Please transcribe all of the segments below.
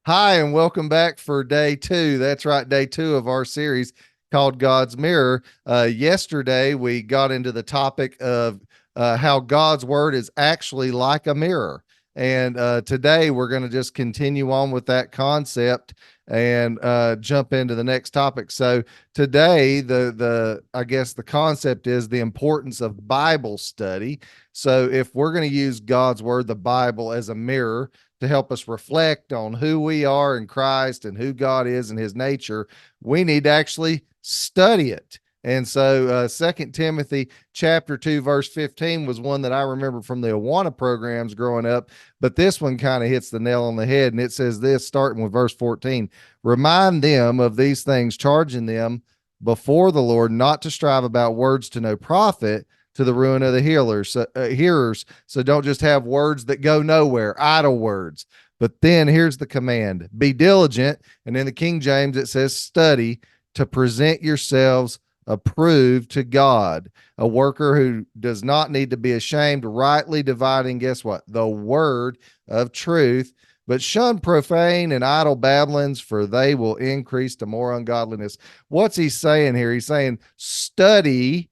Hi, and welcome back for day two. That's right, day two of our series called God's Mirror. Yesterday, we got into the topic of how God's Word is actually like a mirror. And today, we're going to just continue on with that concept and jump into the next topic. So today, the I guess the concept is the importance of Bible study. So if we're going to use God's Word, the Bible, as a mirror to help us reflect on who we are in Christ and who God is and his nature, we need to actually study it. And so 2 Timothy chapter 2, verse 15 was one that I remember from the Awana programs growing up, but this one kind of hits the nail on the head. And it says this, starting with verse 14, remind them of these things, charging them before the Lord not to strive about words to no profit, to the ruin of the hearers. So don't just have words that go nowhere, idle words. But then here's the command, be diligent. And in the King James, it says study to present yourselves approved to God, a worker who does not need to be ashamed, rightly dividing, guess what? The word of truth. But shun profane and idle babblings, for they will increase to more ungodliness. What's he saying here? He's saying study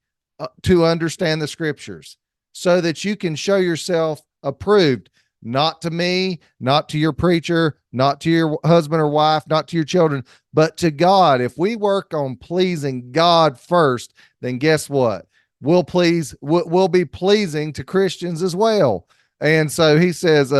to understand the scriptures so that you can show yourself approved, not to me, not to your preacher, not to your husband or wife, not to your children, but to God. If we work on pleasing God first, then guess what? We'll be pleasing to Christians as well. And so he says,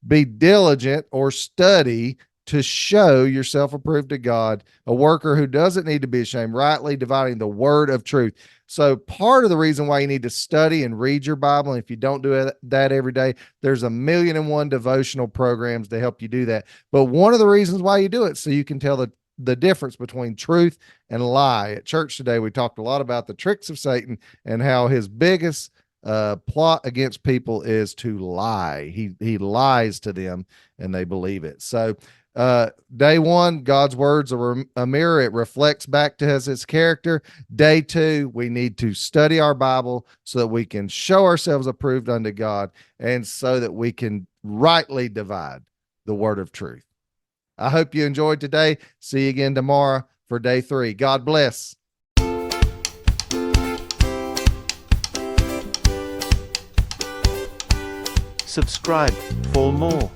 be diligent or study to show yourself approved to God, a worker who doesn't need to be ashamed, rightly dividing the word of truth. So part of the reason why you need to study and read your Bible, and if you don't do that every day, there's a million and one devotional programs to help you do that. But one of the reasons why you do it, so you can tell the difference between truth and lie. At church today, we talked a lot about the tricks of Satan and how his biggest plot against people is to lie. He lies to them and they believe it. So day one, God's words are a mirror. It reflects back to us his character. Day two, we need to study our Bible so that we can show ourselves approved unto God and so that we can rightly divide the word of truth. I hope you enjoyed today. See you again tomorrow for day three. God bless. Subscribe for more.